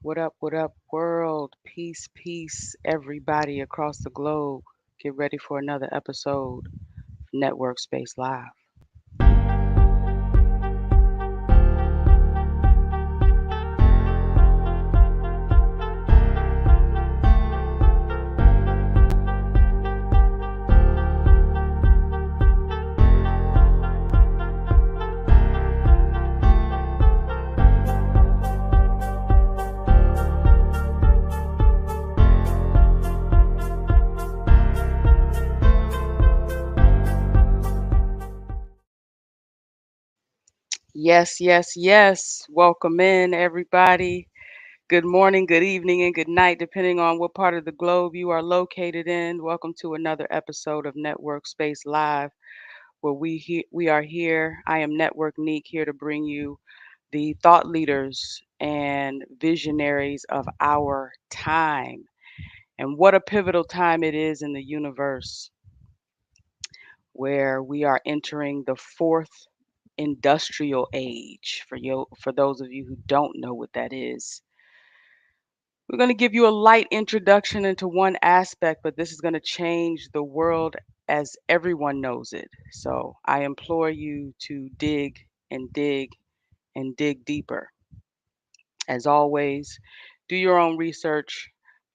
What up, world? Peace, peace, everybody across the globe. Get ready for another episode of Network Space Live. Yes, yes, yes. Welcome in, everybody. Good morning, good evening, and good night, depending on what part of the globe you are located in. Welcome to another episode of Network Space Live, where we are here. I am Network Neek, here to bring you the thought leaders and visionaries of our time. And what a pivotal time it is in the universe, where we are entering the fourth industrial age. For those of you who don't know what that is, we're going to give you a light introduction into one aspect, but this is going to change the world as everyone knows it. So I implore you to dig and dig and dig deeper. As always, do your own research.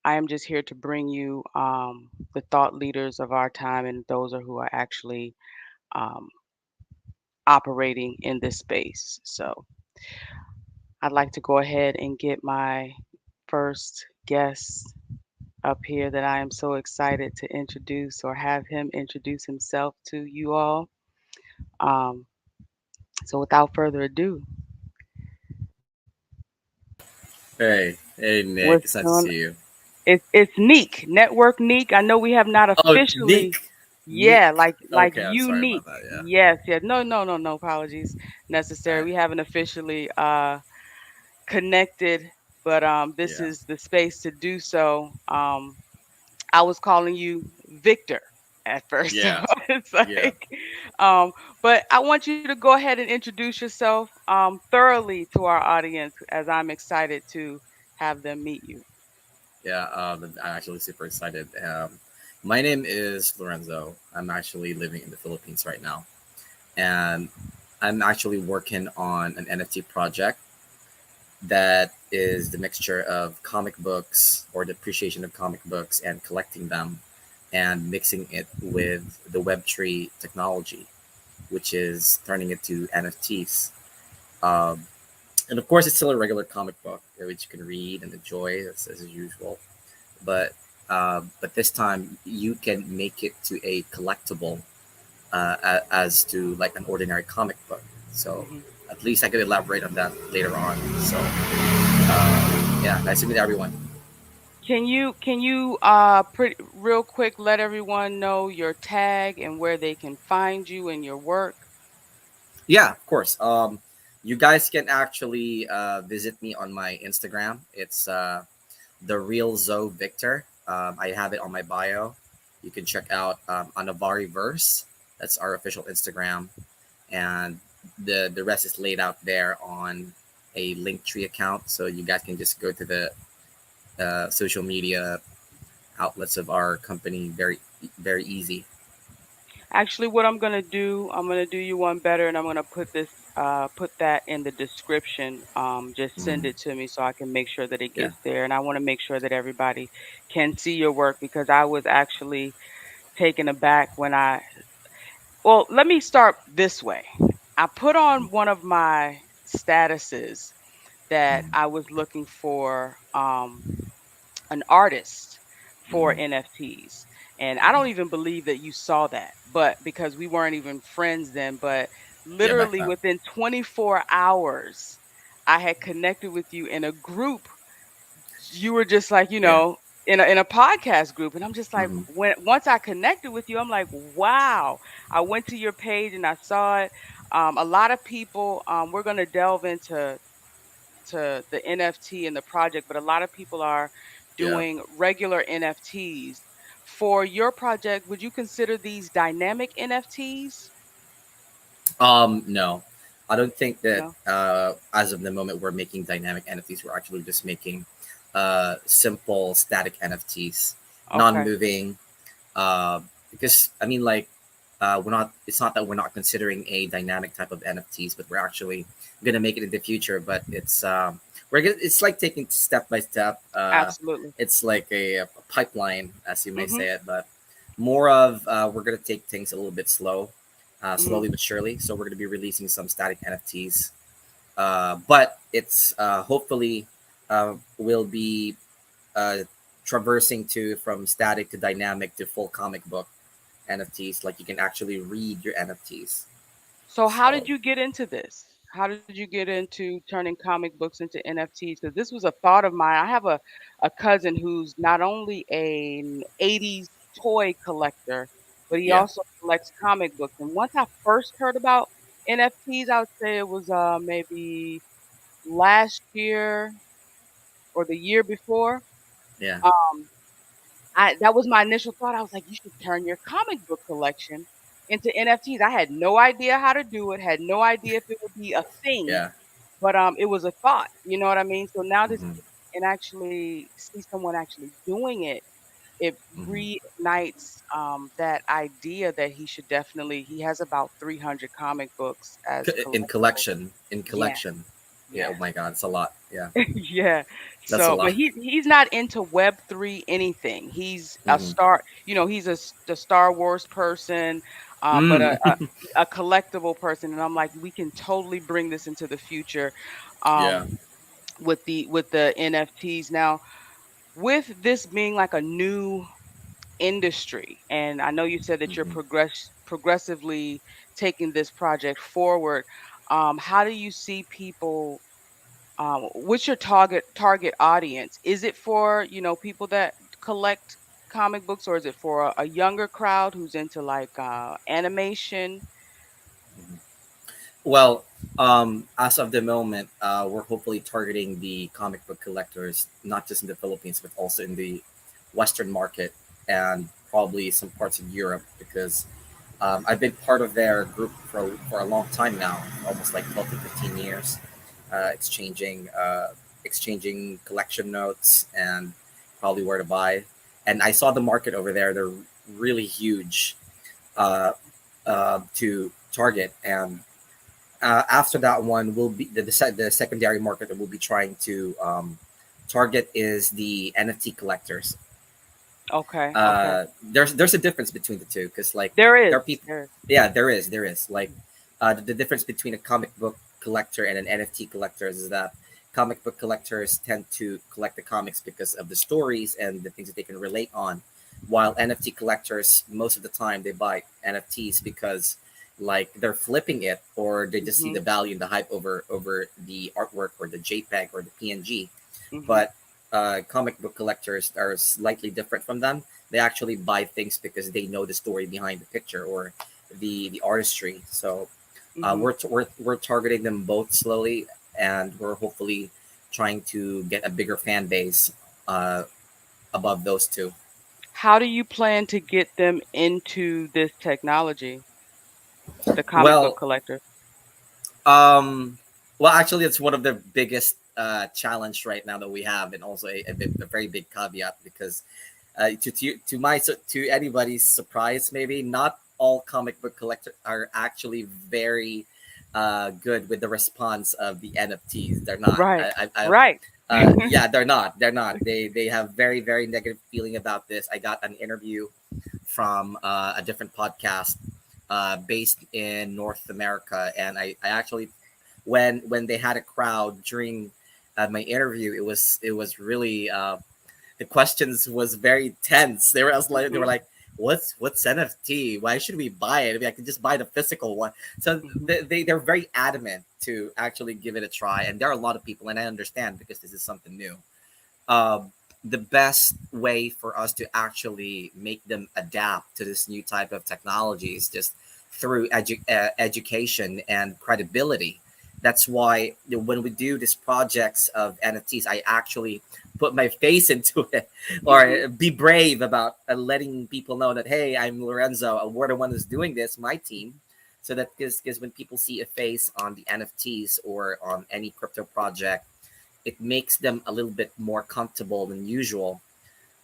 I am just here to bring you the thought leaders of our time, and those are who are actually um, operating in this space. So I'd like to go ahead and get my first guest up here that I am so excited to introduce, or have him introduce himself to you all. Um, so without further ado, Hey, Nick, what's it's nice to going? see you. It's Neek, Network Neek. I know we have not Oh, officially. Nick, Yeah, Nick. like Okay, I'm sorry unique. about that. Yeah, Yes, yes. No, no, no, no apologies necessary. uh, We haven't officially connected, but this yeah, is the space to do so. I was calling you Victor at first. So yeah, it's yeah, like, um, but I want you to go ahead and introduce yourself thoroughly to our audience, as I'm excited to have them meet you. yeah. I'm actually super excited. My name is Lorenzo. I'm actually living in the Philippines right now, and I'm actually working on an NFT project that is the mixture of comic books or the appreciation of comic books and collecting them and mixing it with the Web3 technology, which is turning it to NFTs. Um, and of course, it's still a regular comic book which you can read and enjoy as usual. But but this time you can make it to a collectible as to like an ordinary comic book. So hmm at least I could elaborate on that later on. So yeah, nice to meet everyone. Can you pretty real quick let everyone know your tag and where they can find you and your work? Yeah, of course. You guys can actually visit me on my Instagram. It's the real Zoe Victor. I have it on my bio. You can check out Anavari Verse. That's our official Instagram, and the rest is laid out there on a Linktree account. So you guys can just go to the social media outlets of our company very easy. Actually, what I'm gonna do you one better, and I'm gonna put that in the description. Just send Mm, it to me so I can make sure that it yeah, gets there. And I want to make sure that everybody can see your work, because I was actually taken aback when well, let me start this way. I put on one of my statuses that mm, I was looking for an artist for mm, NFTs. And I don't even believe that you saw that, but because we weren't even friends then, but yeah. Back literally then, within 24 hours, I had connected with you in a group. You were just like, yeah. in a podcast group. And I'm just like, Mm-hmm. when once I connected with you, I'm like, wow. I went to your page and I saw it. A lot of people, we're going to delve into the NFT and the project, but a lot of people are Yeah. doing regular NFTs. For your project, would you consider these dynamic NFTs? No. I don't think that No. as of the moment we're making dynamic NFTs. We're actually just making simple static NFTs, Okay. non-moving. Uh, because I mean, like, we're not. It's not that we're not considering a dynamic type of NFTs, but we're actually gonna make it in the future. But it's like taking step by step. Absolutely. It's like a pipeline, as you may Mhm. say it, but more of we're gonna take things a little bit Mhm. slowly but surely. So we're gonna be releasing some static NFTs, but it's hopefully will be uh, traversing to from static to dynamic to full comic book NFTs. Like you can actually read your NFTs. So how So did you get into this? How did you get into turning comic books into NFTs? Because this was a thought of mine. I have a cousin who's not only an 80s toy collector, but he yeah, also collects comic books. And once I first heard about NFTs, I would say it was maybe last year or the year before. yeah, Um, I that was my initial thought. I was like, you should turn your comic book collection into NFTs. I had no idea how to do it, had no idea if it would be a thing, yeah. but it was a thought. You know what I mean? So now to see Hmm. and actually see someone actually doing it, it Hmm. reignites that idea that he should definitely. He has about 300 comic books as collectibles. In Yeah, collection. Yeah. yeah. Oh my God, it's a lot. Yeah, Yeah. that's a So, but lot. he's not into Web3 anything. He's a Hmm. star, he's the Star Wars person, but Mm. a collectible person. And I'm like, we can totally bring this into the future, Yeah. um, with the NFTs. Now, with this being like a new industry, and I know you said that you're Hmm. progressively taking this project forward. How do you see people what's your target audience? Is it for, people that collect comic books, or is it for a younger crowd who's into like animation? Well, as of the moment, we're hopefully targeting the comic book collectors, not just in the Philippines, but also in the Western market and probably some parts of Europe, because I've been part of their group for a long time now, almost like 12 to 15 years, exchanging exchanging collection notes and probably where to buy. And I saw the market over there; they're really huge uh, to target. And after that one will be the secondary market that we'll be trying to target is the NFT collectors. Okay, okay. There's a difference between the two because like There there is. are people. There is. Yeah, there is like the difference between a comic book collector and an NFT collector is that comic book collectors tend to collect the comics because of the stories and the things that they can relate on, while NFT collectors most of the time they buy NFTs because like they're flipping it or they just see Mhm. the value and the hype over the artwork or the JPEG or the PNG. Mhm. But comic book collectors are slightly different from them. They actually buy things because they know the story behind the picture or the artistry. So Mhm. we're targeting them both slowly, and we're hopefully trying to get a bigger fan base uh, above those two. How do you plan to get them into this technology, the comic book Well, collector? Um, well, actually, it's one of the biggest challenge right now that we have, and also a very big caveat because to anybody's surprise, maybe not all comic book collectors are actually very good with the response of the NFTs. They're not. Right. I Right. yeah, they're not. They're not. They have very negative feeling about this. I got an interview from a different podcast based in North America, and I actually when they had a crowd during my interview, it was really the questions was very tense. They were Mhm. like, what's NFT? Why should we buy it? I mean, I could just buy the physical one. So Mhm. they're very adamant to actually give it a try, and there are a lot of people, and I understand because this is something new. The best way for us to actually make them adapt to this new type of technology is just through education and credibility. That's why when we do these projects of NFTs, I actually put my face into it Mhm. or be brave about letting people know that, hey, I'm Lorenzo. We're the one who's doing this, my team. So that because when people see a face on the NFTs or on any crypto project, it makes them a little bit more comfortable than usual.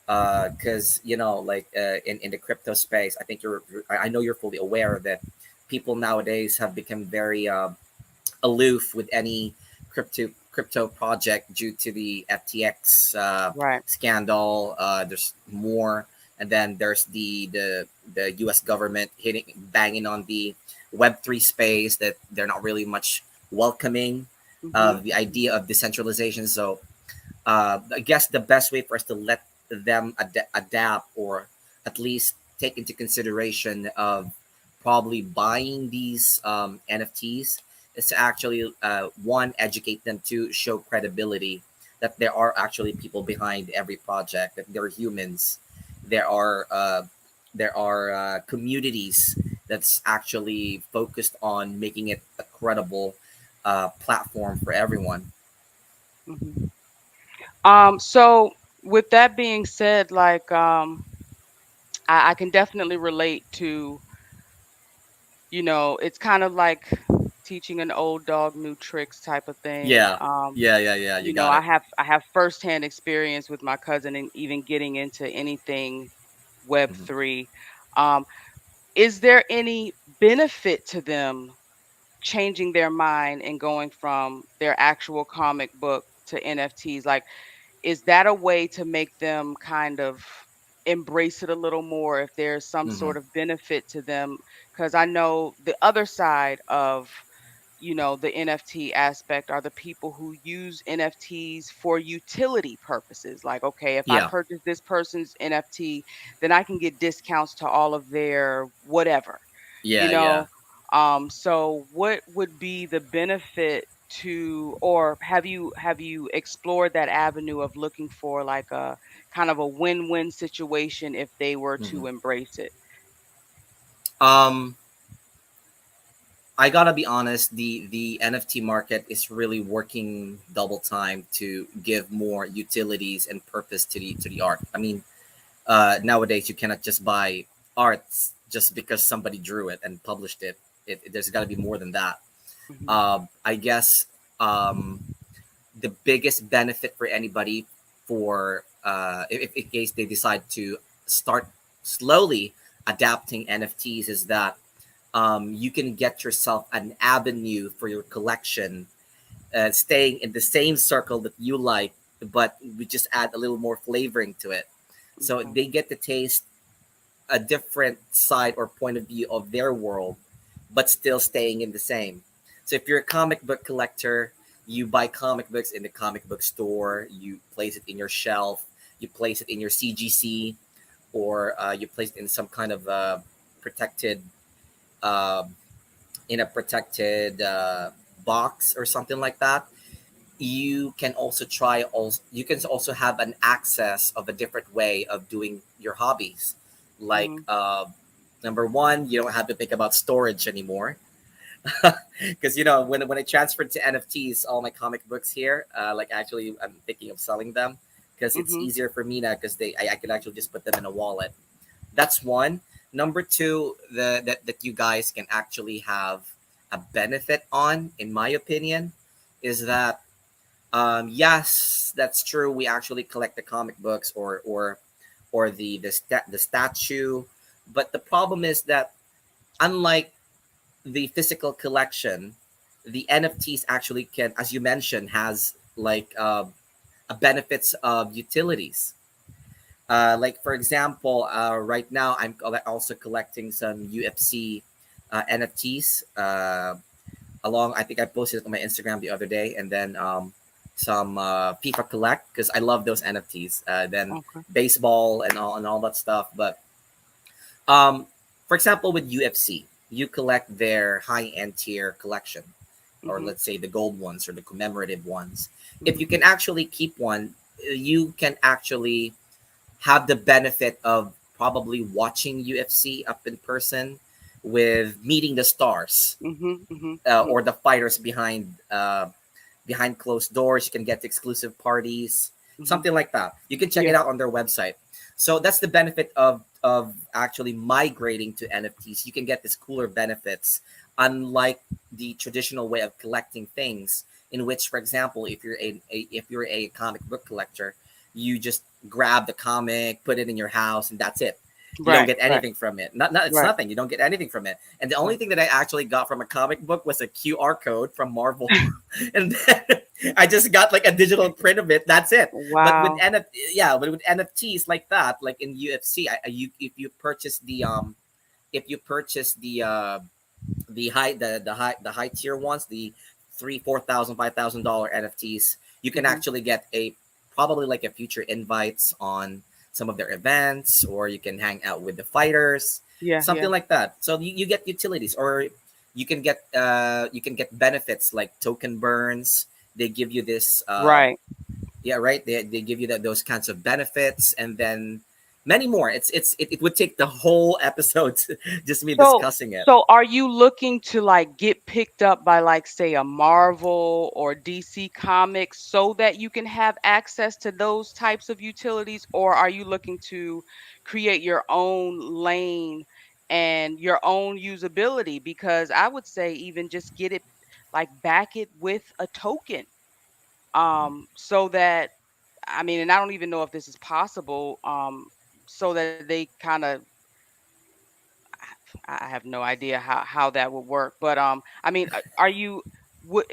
Because like in the crypto space, I think I know you're fully aware that people nowadays have become very aloof with any crypto project due to the FTX Right. scandal. There's more, and then there's the U.S. government hitting banging on the Web3 space that they're not really much welcoming Mhm. the idea of decentralization. So I guess the best way for us to let them adapt or at least take into consideration of probably buying these NFTs is to actually one educate them to show credibility that there are actually people behind every project, that there are humans, there are communities that's actually focused on making it a credible platform for everyone. Mhm. So with that being said, like, I can definitely relate to, it's kind of like teaching an old dog new tricks type of thing. Yeah, yeah. You got I it. have firsthand experience with my cousin and even getting into anything Web Hmm. 3. Um, is there any benefit to them changing their mind and going from their actual comic book to NFTs? Like, is that a way to make them kind of embrace it a little more if there's some Hmm. sort of benefit to them? Because I know the other side of, the NFT aspect are the people who use NFTs for utility purposes. Like, okay, if I Yeah, purchase this person's NFT, then I can get discounts to all of their whatever, you yeah. know? So what would be the benefit to, or have you explored that avenue of looking for like a kind of a win-win situation if they were Hmm. to embrace it? Um, I gotta be honest. The NFT market is really working double time to give more utilities and purpose to the art. I mean, nowadays you cannot just buy art just because somebody drew it and published it. There's got to be more than that. Mhm. I guess the biggest benefit for anybody for if in case they decide to start slowly adapting NFTs is that you can get yourself an avenue for your collection, staying in the same circle that you like, but we just add a little more flavoring to it. So Okay. they get to taste a different side or point of view of their world, but still staying in the same. So if you're a comic book collector, you buy comic books in the comic book store, you place it in your shelf, you place it in your CGC, or you place it in some kind of protected, uh, in a protected box or something like that. You can also have an access of a different way of doing your hobbies, like Mhm. number one, you don't have to think about storage anymore. Because when I transferred to NFTs, all my comic books here, like actually I'm thinking of selling them because it's Mhm. easier for me now because I can actually just put them in a wallet. That's one. Number two, that you guys can actually have a benefit on, in my opinion, is that yes, that's true. We actually collect the comic books or the statue, but the problem is that unlike the physical collection, the NFTs actually can, as you mentioned, has like a benefits of utilities. Like for example, right now I'm also collecting some UFC NFTs. Along, I think I posted it on my Instagram the other day, and then some FIFA collect because I love those NFTs. Then Okay. baseball and all that stuff. But um, for example, with UFC, you collect their high end tier collection, or Mhm. let's say the gold ones or the commemorative ones. If you Mhm. can actually keep one, you can actually have the benefit of probably watching UFC up in person with meeting the stars Mhm. Mhm. Mhm. or the fighters behind closed doors. You can get exclusive parties, Mhm. something like that. You can check it Yeah. out on their website. So that's the benefit of actually migrating to NFTs. You can get these cooler benefits unlike the traditional way of collecting things, in which, for example, if you're a comic book collector, you just grab the comic, put it in your house, and that's it. You don't Right, get right, anything from it. Not it's right, nothing. You don't get anything from it. And the only right. thing that I actually got from a comic book was a QR code from Marvel, and then I just got like a digital print of it. That's it. But with Wow. but with NFTs like that, like in UFC, you if you purchase the high tier ones, the three, $4,000, $5,000 NFTs, you can Mhm. actually get a probably like a future invites on some of their events, or you can hang out with the fighters, Yeah, something yeah. like that. So you get utilities, or you can get benefits like token burns. They give you this Right. yeah, right, they give you those kinds of benefits, and then many more. It would take the whole episode to just me So discussing it. so are you looking to like get picked up by like say a Marvel or DC Comics so that you can have access to those types of utilities, or are you looking to create your own lane and your own usability? Because I would say even just get it like back it with a token, Mhm. so that, I mean, and I don't even know if this is possible, so that they kind of, I have no idea how that would work. But I mean, are you? What,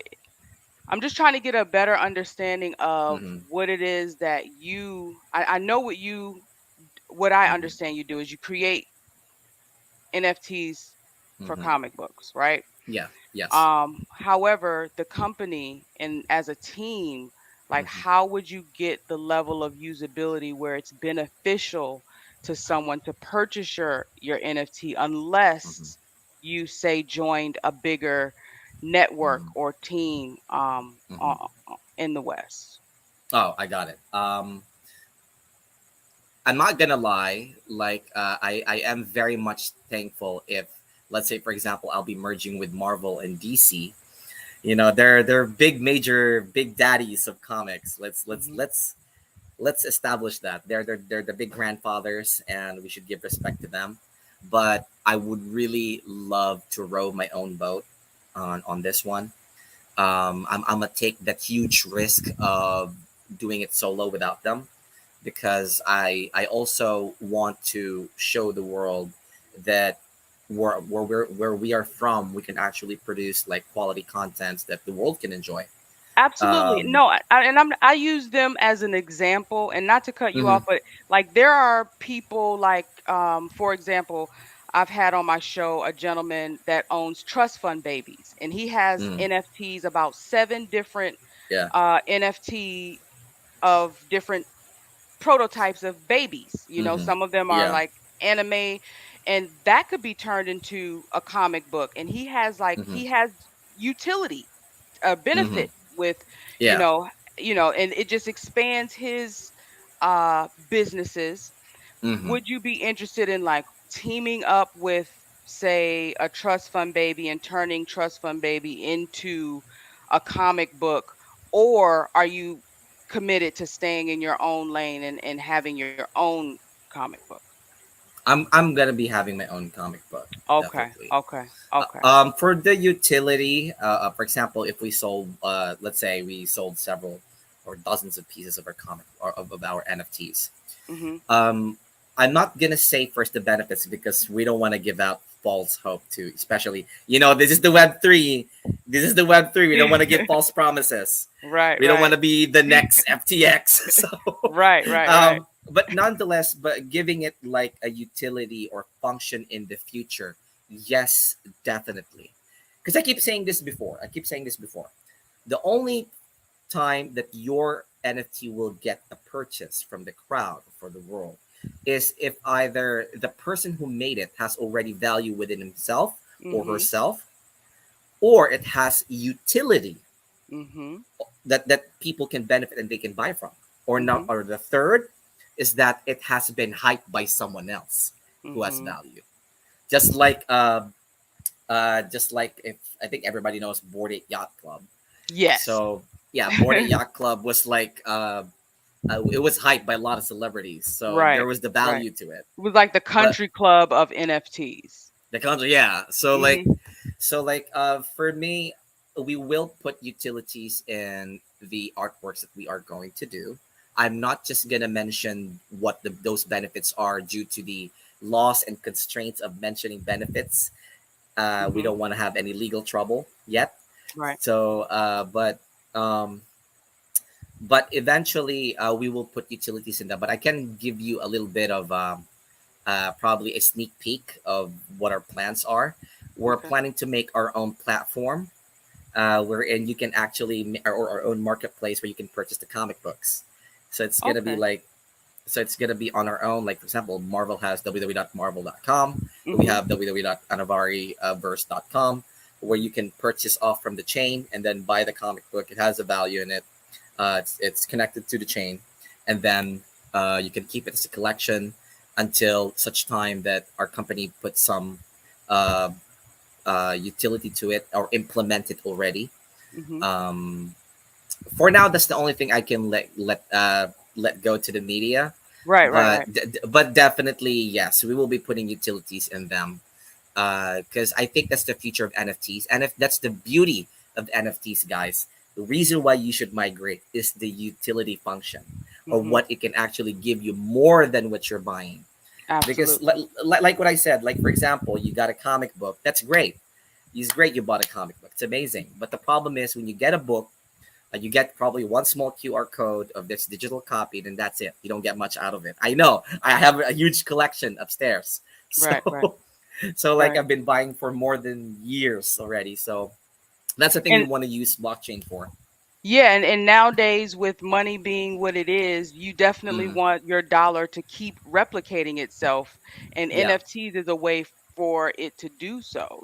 I'm just trying to get a better understanding of Mhm. what it is that you. I know what you. What I Mhm. understand you do is you create NFTs for Mhm. comic books, right? Yeah. Yes. However, the company and as a team, like Mhm. how would you get the level of usability where it's beneficial to someone to purchase your NFT Mhm. unless you say joined a bigger network Mhm. or team Mhm. in the West? Oh, I got it. I'm not gonna lie. Like, I am very much thankful if, let's say, for example, I'll be merging with Marvel and DC. You know, they're big, major, big daddies of comics. Hmm. Let's establish that they're the big grandfathers, and we should give respect to them. But I would really love to row my own boat on this one. I'm gonna take that huge risk of doing it solo without them, because I also want to show the world that where we are from, we can actually produce like quality contents that the world can enjoy. Absolutely. Um, No, I use them as an example, and not to cut you mhm, off, but like there are people like, for example, I've had on my show a gentleman that owns trust fund babies, and he has mhm, NFTs, about 7 different yeah. NFT of different prototypes of babies. You know, Mhm, some of them are yeah. like anime, and that could be turned into a comic book. And Mhm, he has utility, a mhm, benefit with, you yeah. know, and it just expands his businesses. Mhm. Would you be interested in like teaming up with, say, a trust fund baby and turning trust fund baby into a comic book, or are you committed to staying in your own lane and having your own comic book? I'm gonna be having my own comic book, Okay, definitely. okay, okay. For the utility, for example, if we sold, let's say we sold several or dozens of pieces of our comic or of our NFTs. Mhm. Um, I'm not gonna say first the benefits, because we don't want to give out false hope to, especially, this is the Web 3. This is the Web 3. We don't want to give false promises. Right, We don't want right. to be the next FTX. So, Right, right, right. but nonetheless, but giving it like a utility or function in the future, yes, definitely. Because I keep saying this before. The only time that your NFT will get a purchase from the crowd for the world is if either the person who made it has already value within himself or Mhm. herself, or it has utility Mhm. that people can benefit and they can buy from, or not, Mhm. or the third is that it has been hyped by someone else who has Mhm. value. Just like if I think everybody knows Board Ape Yacht Club. Yes. So yeah, Board Ape Yacht Club was like it was hyped by a lot of celebrities, so there Right, was the right. value to it. It was like the But country club of NFTs. the country, yeah. So like Mhm. So like for me, we will put utilities in the artworks that we are going to do. I'm not just gonna mention what those benefits are due to the laws and constraints of mentioning benefits. We Mhm. don't want to have any legal trouble yet. Right. So, um, but eventually we will put utilities in that. But I can give you a little bit of probably a sneak peek of what our plans are. We're Okay. planning to make our own platform wherein you can actually or our own marketplace where you can purchase the comic books. So it's gonna be Okay. like it's gonna be on our own. Like for example, Marvel has www.marvel.com. We Mhm. have www.anavariverse.com where you can purchase off from the chain and then buy the comic book. It has a value in it. It's connected to the chain, and then you can keep it as a collection until such time that our company puts some uh, utility to it or implement it already. Mhm. Um, for now, that's the only thing I can let go to the media. Right, right, But right. but definitely yes, we will be putting utilities in them because I think that's the future of NFTs, and if that's the beauty of NFTs, guys. The reason why you should migrate is the utility function, or Mhm. what it can actually give you more than what you're buying. Because Absolutely. like what I said, like for example, you got a comic book. That's great. It's great you bought a comic book. It's amazing. But the problem is when you get a book, you get probably one small QR code of this digital copy, then that's it. You don't get much out of it. I know. I have a huge collection upstairs. Right, right, So so like right. I've been buying for more than years already. So that's the thing we And want to use blockchain for. yeah, and nowadays with money being what it is, you definitely Mm, want your dollar to keep replicating itself, and yeah, NFTs is a way for it to do so,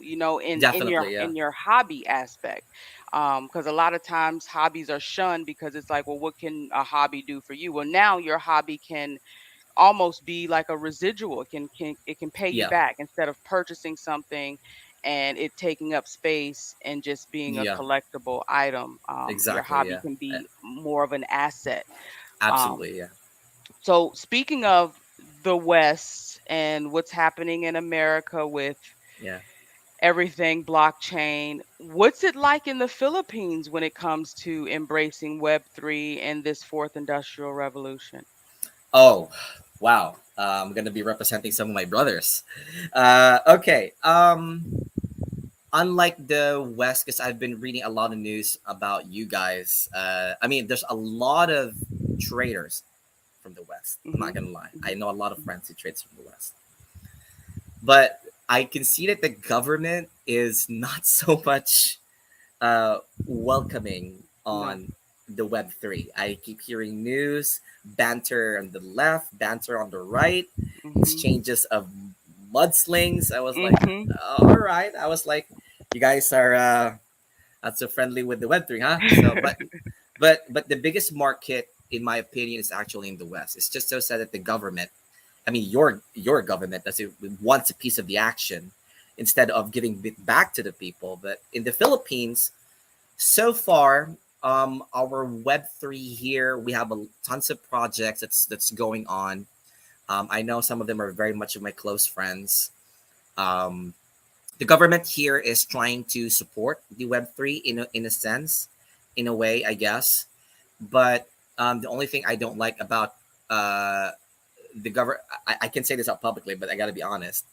definitely. Yeah, in your hobby aspect. Because a lot of times hobbies are shunned because it's like, well, what can a hobby do for you? Well, now your hobby can almost be like a residual. It can pay you yeah, back instead of purchasing something and it taking up space and just being a yeah, collectible item. Your exactly. hobby Yeah, can uh, be more of an asset. Um, absolutely. Yeah, so speaking of the West and what's happening in America with yeah. everything blockchain, what's it like in the Philippines when it comes to embracing Web3 and this fourth industrial revolution? Oh, wow. I'm gonna be representing some of my brothers. Okay. Unlike the West, because I've been reading a lot of news about you guys. I mean, there's a lot of traders from the West. I'm not Mhm. gonna lie. I Mhm. know a lot of friends who trades from the West, but I can see that the government is not so much uh, welcoming No. on the Web3. I keep hearing news, banter on the left, banter on the right, Mhm. exchanges of mudslings. I was like, Mhm. all right. I was like, you guys are not so friendly with the Web3, huh? So, but the biggest market, in my opinion, is actually in the West. It's just so sad that the government, I mean, your government, does it wants a piece of the action instead of giving it back to the people. But in the Philippines, so far, our Web3 here, we have tons of projects that's going on. I know some of them are very much of my close friends. Um, the government here is trying to support the Web3 in a sense, in a way, I guess. But the only thing I don't like about uh, the government, I can say this out publicly, but I got to be honest.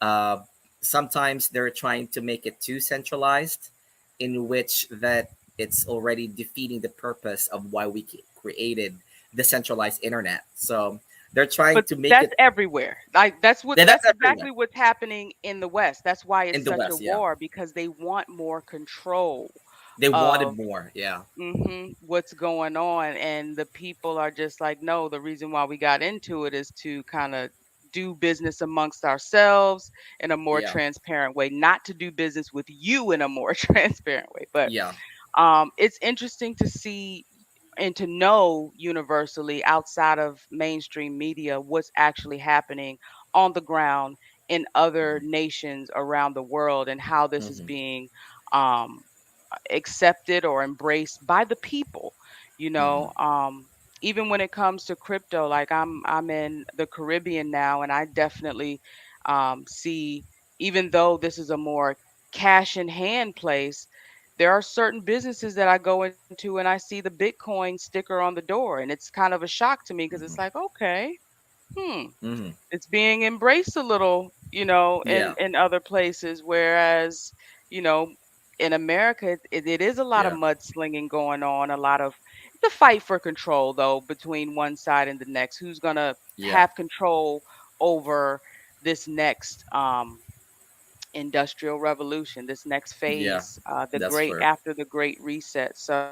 Uh, Sometimes they're trying to make it too centralized, in which that it's already defeating the purpose of why we created the centralized internet. So they're trying But to make that's it. everywhere. Like Yeah, that's that's everywhere exactly what's happening in the West. That's why it's in the such a West. Yeah, war because they want more control they wanted of more. Yeah, what's going on, and the people are just like, no, the reason why we got into it is to kind of do business amongst ourselves in a more yeah, transparent way, not to do business with you in a more transparent way. But yeah. it's interesting to see and to know universally outside of mainstream media what's actually happening on the ground in other nations around the world and how this is Hmm. being um, accepted or embraced by the people. You know, Hmm. even when it comes to crypto, like I'm in the Caribbean now, and I definitely see, even though this is a more cash in hand place, there are certain businesses that I go into and I see the Bitcoin sticker on the door, and it's kind of a shock to me because it's Mm-hmm. like, okay, hmm, Mm-hmm. it's being embraced a little, Yeah. in other places, whereas, you know, in America, it is a lot of Yeah. mudslinging going on, a lot of the fight for control, though, between one side and the next. Who's gonna Yeah. have control over this next industrial revolution, this next Yeah. phase, That's true. after the Great Reset? So,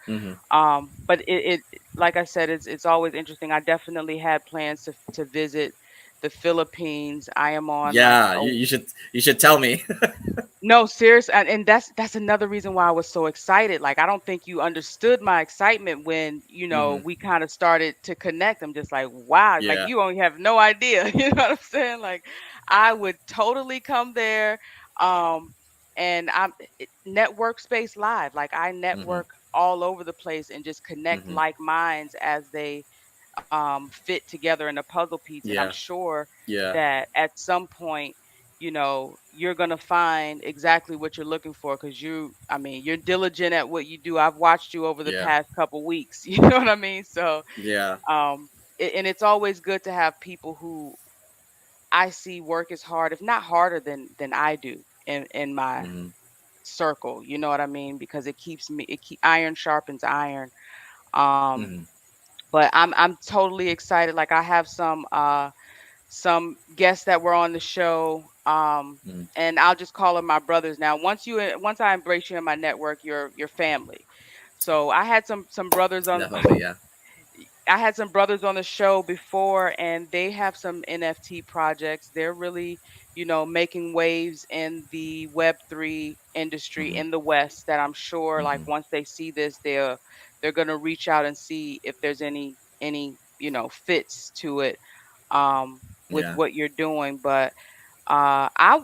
Mm-hmm. but like I said, it's always interesting. I definitely had plans to visit the Philippines. I am on like Yeah. a You should tell me. no, serious, and that's another reason why I was so excited. Like, I don't think you understood my excitement when, Mm-hmm. we kind of started to connect. I'm just like, wow, like Yeah. you only have no idea. You know what I'm saying? Like, I would totally come there. Um, and network space live. Like, I Mm-hmm. network all over the place and just connect Mm-hmm. like minds as they fit together in a puzzle piece. And I'm Yeah. sure Yeah. that at some point, you're going to find exactly what you're looking for because I mean, you're diligent at what you do. I've watched you over the Yeah. past couple weeks. You know what I mean? So, Yeah. um, and it's always good to have people who I see work as hard, if not harder than I do in my Mm-hmm. circle. You know what I mean? Because iron sharpens iron. Um, Mm-hmm. but I'm totally excited. Like I have some guests that were on the show, Mm-hmm. and I'll just call them my brothers now. Once I embrace you in my network, you're family. So Definitely. Yeah. I had some brothers on the show before, and they have some NFT projects. They're really, making waves in the Web3 industry Mm-hmm. in the West that I'm sure, like, Mm-hmm. once they see this, they're gonna reach out and see if there's any fits to it, with Yeah. what you're doing. But I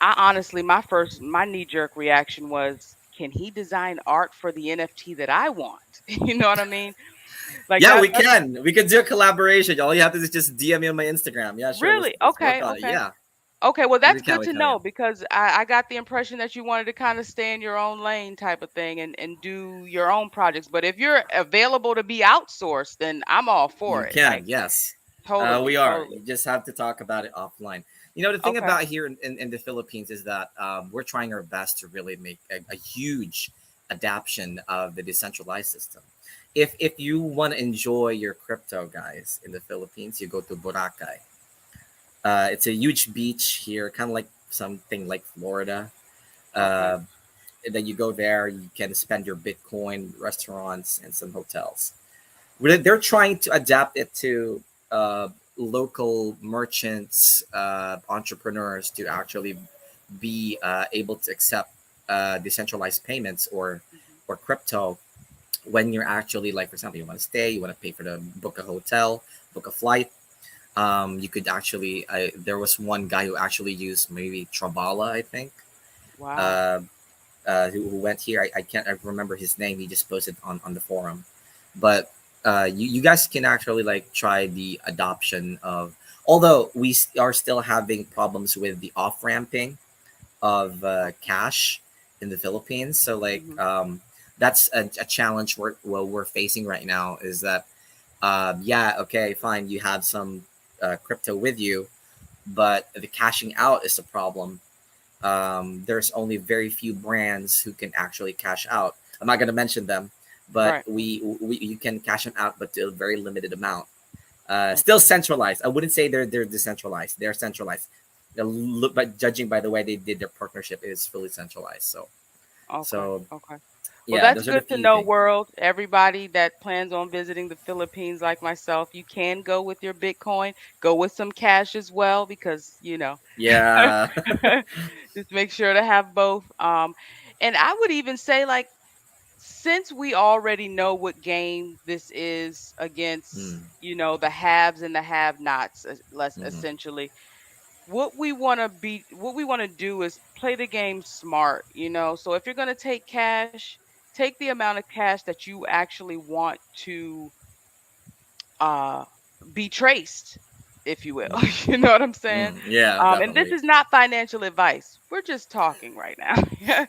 honestly, my knee jerk reaction was, can he design art for the NFT that I want? You know what I mean? Like Yeah, we that's can. We could do a collaboration. All you have to do is just DM me on my Instagram. Yeah, sure. Let's really let's work okay. on it. Okay. Yeah, Okay, well, we that's can. good We to can. Yeah. know because I got the impression that you wanted to kind of stay in your own lane type of thing and do your own projects. But if you're available to be outsourced, then I'm all for You it. can. Like Yes, we totally, are. totally. You just have to talk about it offline. You know, the thing Okay. about here in the Philippines is that we're trying our best to really make a huge adaptation of the decentralized system. If you want to enjoy your crypto, guys, in the Philippines, you go to Boracay. It's a huge beach here, kind of like something like Florida. Okay. Uh, and then you go there, you can spend your Bitcoin, restaurants, and some hotels. They're trying to adapt it to uh, local merchants, entrepreneurs to actually be able to accept decentralized payments Hmm. or crypto when you're actually, like, for example, you want to stay, you want to pay for the book a hotel, book a flight. You could actually, there was one guy who actually used maybe Trabala, I think, Wow. uh, who went here. I can't I remember his name. He just posted on the forum. But you guys can actually like try the adoption of, although are still having problems with the off ramping of cash in the Philippines. So like Hmm. that's a challenge we're facing right now is that yeah, okay, fine, you have some crypto with you, but the cashing out is a problem. There's only very few brands who can actually cash out. I'm not going to mention them, but Right. we you can cash them out, but to a very limited amount. Still Okay. centralized. I wouldn't say they're decentralized. They're centralized. But judging by the way they did their partnership, it is fully centralized. Okay. So Okay. Well, yeah, that's those are the good to few know, things. world. Everybody that plans on visiting the Philippines, like myself, you can go with your Bitcoin, go with some cash as well, because, Yeah. just make sure to have both. And I would even say, like, since we already know what game this is against, mm, the haves and the have-nots, less hmm. essentially, what we want to do is play the game smart, so if you're going to take cash, take the amount of cash that you actually want to uh be traced, if you will. Mm, You know what I'm saying? yeah, And this definitely. is not financial advice. We're just talking right now.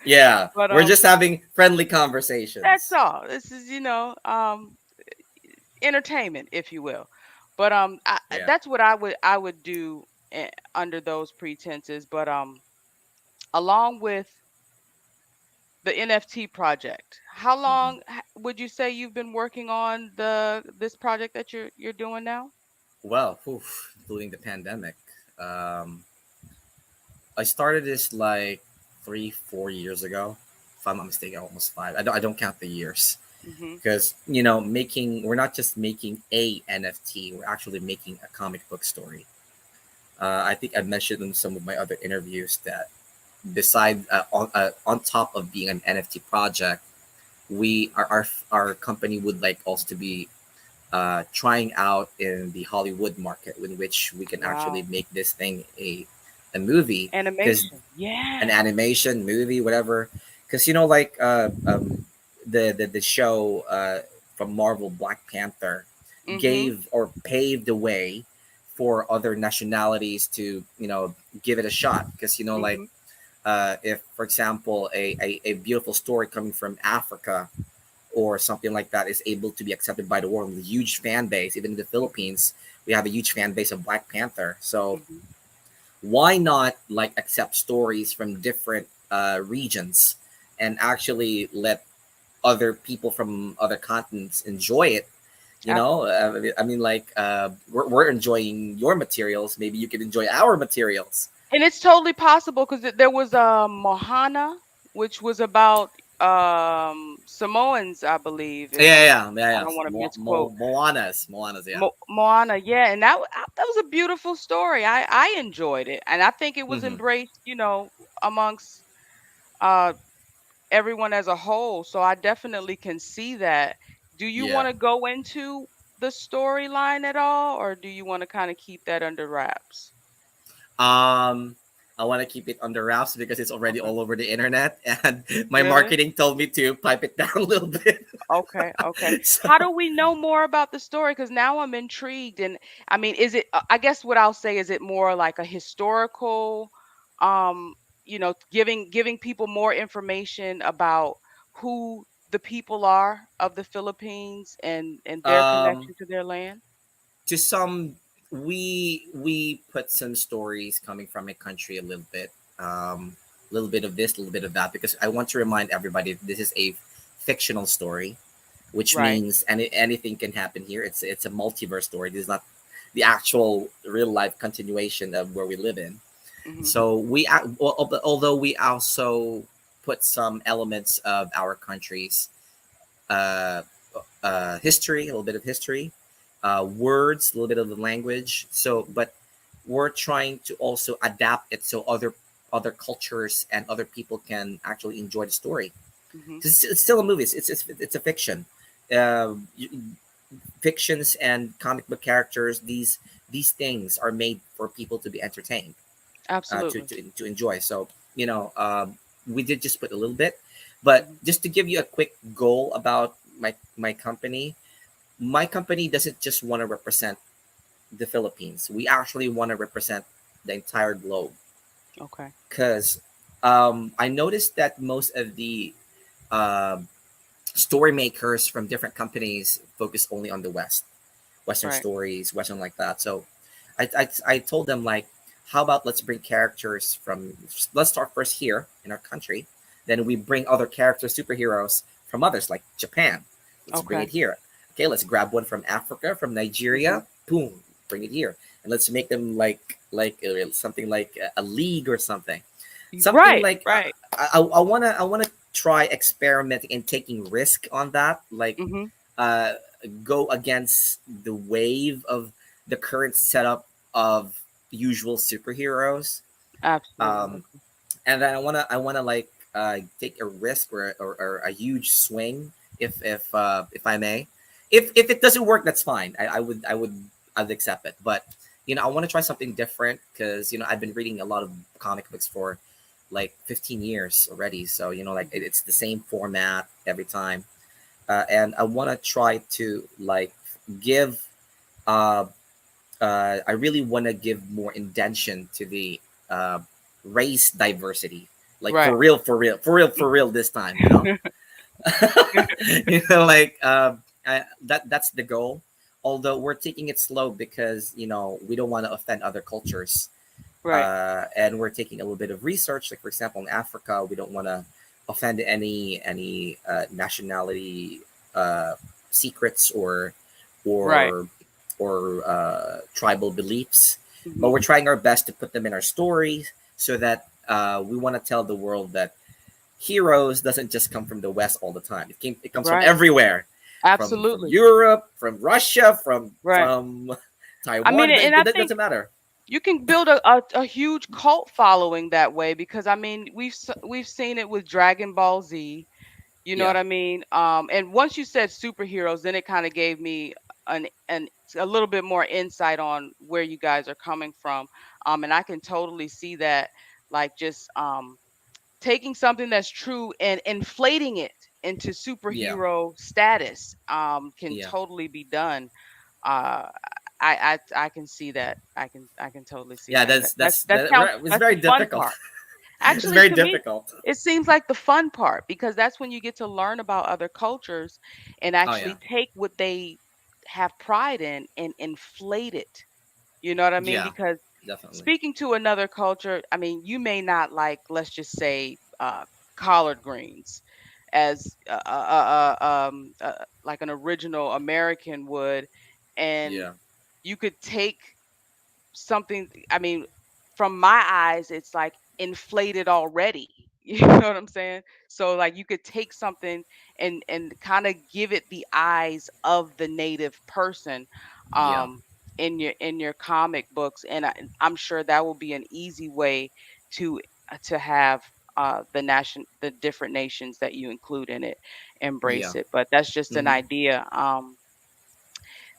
Yeah, But we're just having friendly conversations. that's all. This is, entertainment, if you will. But Yeah. that's what I would do under those pretenses. But along with the NFT project, how Hmm. long would you say you've been working on this project that you're doing now? Well, including the pandemic. Um, I started this like 3, 4 years ago. If I'm not mistaken, almost five. I don't count the years Mhm. because we're not just making a NFT. We're actually making a comic book story. I think I mentioned in some of my other interviews that beside on top of being an NFT project, our company would like also to be trying out in the Hollywood market, in which we can actually Wow. make this thing a movie, because Animation. an Yes. animation movie, whatever. Because like the show from Marvel, Black Panther, Mhm. gave or paved the way for other nationalities to give it a shot. Because Mhm. if for example a beautiful story coming from Africa or something like that is able to be accepted by the world with a huge fan base, even in the Mhm. Philippines, we have a huge fan base of Black Panther. So Mhm. why not like accept stories from different regions and actually let other people from other continents enjoy it? Absolutely. I mean, like we're enjoying your materials. Maybe you can enjoy our materials. And it's totally possible because there was a Mohana, which was about Samoans, I believe. If Yeah, I'm, yeah, yeah, I yeah. don't want to misquote. Moanas, yeah. Moana, yeah, and that was a beautiful story. I enjoyed it, and I think it was Hmm. embraced, amongst uh everyone as a whole. So I definitely can see that. Do you Yeah. want to go into the storyline at all, or do you want to kind of keep that under wraps? Um, I want to keep it under wraps because it's already Okay. all over the internet, and my Really? marketing told me to pipe it down a little bit. Okay, okay. So, How do we know more about the story? Because now I'm intrigued. And I mean, is it, I guess what I'll say, is it more like a historical, um, giving people more information about who the people are of the Philippines and their um, connection to their land? to some, we put some stories coming from a country a little bit of this, a little bit of that, because I want to remind everybody this is a fictional story, which Right. means anything can happen here. It's a multiverse story. This is not the actual real life continuation of where we live in. Hmm. So although we also put some elements of our country's uh, history, a little bit of history, words, a little bit of the language. So, Hmm. but we're trying to also adapt it so other cultures and other people can actually enjoy the story. Hmm. 'Cause it's still a movie. It's a fiction. Fictions and comic book characters. These things are made for people to be entertained, Absolutely. to enjoy. So we did just put a little bit, but Hmm. just to give you a quick goal about my company. My company doesn't just want to represent the Philippines. We actually want to represent the entire globe, Okay. because I noticed that most of the uh, story makers from different companies focus only on the Western Right. stories, Western like that. So I told them, like, how about let's bring characters from, let's start first here in our country, then we bring other characters, superheroes from others like Japan. Let's bring it Okay. here. Okay, let's grab one from Africa, from Hmm. Nigeria. Boom, bring it here, and let's make them something like a league or something Right. like Right. I wanna try experimenting and taking risk on that, like Hmm. uh, go against the wave of the current setup of usual superheroes. Absolutely. Um, and then I wanna like take a risk or a huge swing, if I may. If it doesn't work, that's fine. I'd accept it. But I want to try something different, because I've been reading a lot of comic books for like 15 years already. So like Hmm. it's the same format every time, and I want to try to like give uh I really want to give more intention to the uh, race diversity, like Right. for real, for real, for real, for real this time. You know, like that's the goal. Although we're taking it slow because we don't want to offend other cultures, Right. and we're taking a little bit of research. Like for example, in Africa, we don't want to offend any nationality uh, secrets Right. or tribal beliefs, but Mhm. we're trying our best to put them in our stories so that we want to tell the world that heroes doesn't just come from the West all the time. It comes from Right. everywhere, from Absolutely. Europe, from Russia, from Right. I mean, Taiwan. and I It think doesn't matter. you can build a huge cult following that way because I mean, we've seen it with Dragon Ball Z. You know Yeah, what I mean? And once you said superheroes, then it kind of gave me an a little bit more insight on where you guys are coming from. And I can totally see that, like just taking something that's true and inflating it into yeah, superhero status can yeah, totally be done. uh I can see that. I can totally see yeah. that. That sounds, It's that's very the fun difficult. part. It's Actually, very to me, difficult. it seems like the fun part because that's when you get to learn about other cultures and Oh yeah, actually take what they have pride in and inflate it. You know what I mean? yeah, Because definitely. speaking to another culture, I mean, you may not like, let's just say, collard greens as like an original American would, and Yeah, you could take something, I mean, from my eyes, it's like inflated already. You know what I'm saying? So like you could take something and kind of give it the eyes of the native person yeah, um in your comic books, and I'm sure that will be an easy way to have the different nations that you include in it yeah. embrace it. But that's just an Mm-hmm. idea.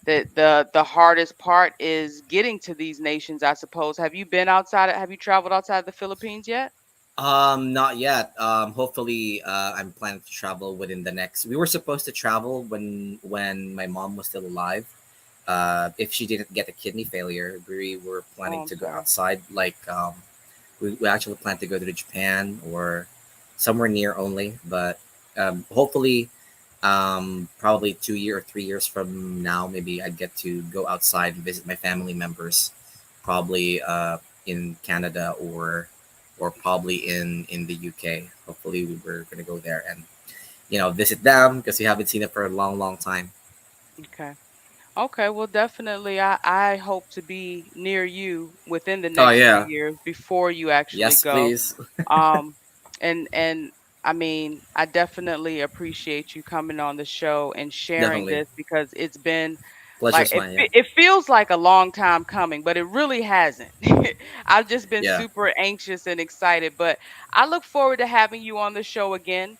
The hardest part is getting to these nations, I suppose. Have you traveled outside the Philippines yet? Not yet. Hopefully, I'm planning to travel within the next. We were supposed to travel when my mom was still alive. If she didn't get a kidney failure, we were Oh, planning I'm to go sorry. outside. Like, we actually plan to go to Japan or somewhere near only. But hopefully, probably 2 year or 3 years from now, maybe I'd get to go outside and visit my family members, probably in Canada or probably in the UK. Hopefully, we were gonna go there and visit them because we haven't seen it for a long, long time. Okay. Okay, well, definitely, I hope to be near you within the Oh next few yeah, years before you actually yes, go. please, Um, and I mean, I definitely appreciate you coming on the show and sharing definitely. this because it's been like Pleasure's mine. Yeah, it feels like a long time coming, but it really hasn't. I've just been yeah. super anxious and excited, but I look forward to having you on the show again.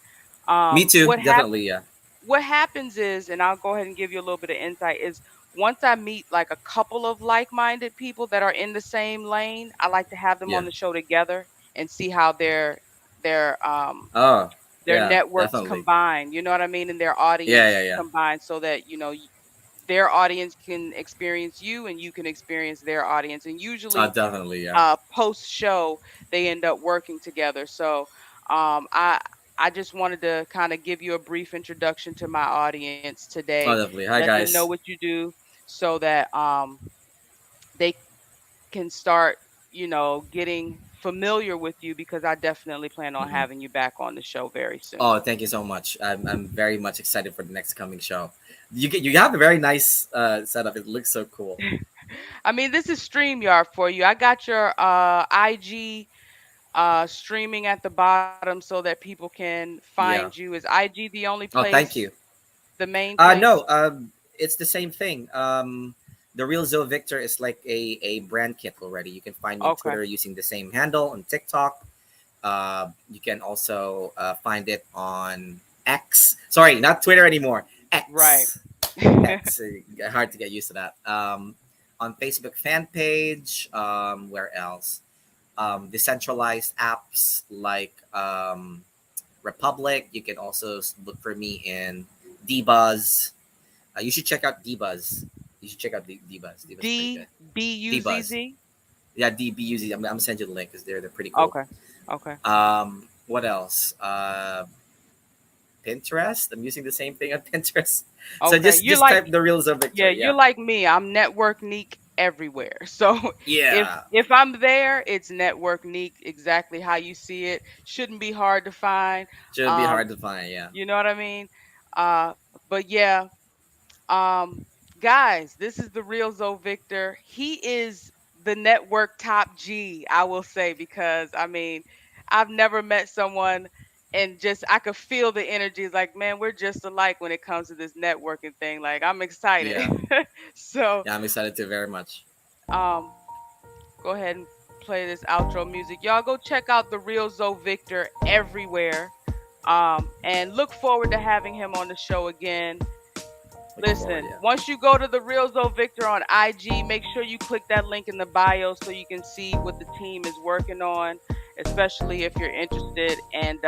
Me too, definitely. Yeah, What happens is, and I'll go ahead and give you a little bit of insight, is once I meet like a couple of like-minded people that are in the same lane, I like to have them yeah. on the show together and see how their Oh, their yeah, networks definitely. combine, you know what I mean, and their Yeah, yeah, audience yeah. combine so that, their audience can experience you and you can experience their audience. And usually Definitely. Yeah, post show they end up working together. So I just wanted to kind of give you a brief introduction to my audience today, definitely. Hi, let them know guys. what you do so that they can start, getting familiar with you because I definitely plan on Hmm. having you back on the show very Oh, soon. thank you so much. I'm very much excited for the next coming show. You have a very nice setup. It looks so cool. I mean, this is StreamYard for you. I got your IG streaming at the bottom so that people can find Yeah. you. Is IG the only Oh, thank place, you. the main place? No. It's the same thing. The real Zoe Victor is like a brand kit already. You can find me on Okay, Twitter using the same handle on TikTok. You can also find it on X. Sorry, not Twitter anymore. right. X. X. Hard to get used to that. On Facebook fan page. Where else? Decentralized apps like Republic. You can also look for me in Dbuzz. You should check out Dbuzz. You should check out D-Buzz. D-Buzz is pretty good. D-Buzz. D-B-U-Z-Z? Yeah, DBUZ. I'm gonna send you the link because they're pretty cool. Okay. Okay. What else? Pinterest. I'm using the same thing on Pinterest. So Okay. You're just like, type the reels of yeah, Victor. you're Yeah. like me. I'm network neek everywhere. So if Yeah. if I'm there, it's network neek exactly how you see it. Shouldn't be hard to find. Shouldn't be hard Um, to find. Yeah. you know what I mean? But yeah, um, guys, this is the real Zoe Victor. He is the network top G, I will say, because I mean, I've never met someone and just I could feel the energy. It's like, man, we're just alike when it comes to this networking thing. Like, I'm excited. Yeah. So, Yeah. I'm excited too very much. um, go ahead and play this outro music. Y'all go check out the real Zoe Victor everywhere. And look forward to having him on the show again. Looking forward. Listen, Yeah. once you go to the Real Zoe Victor on IG, make sure you click that link in the bio so you can see what the team is working on, especially if you're interested. And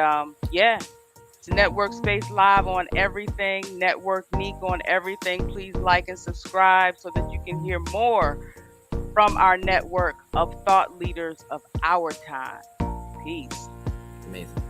yeah, it's Network Space Live on everything, Network Neek on everything. Please like and subscribe so that you can hear more from our network of thought leaders of our time. Peace. Amazing.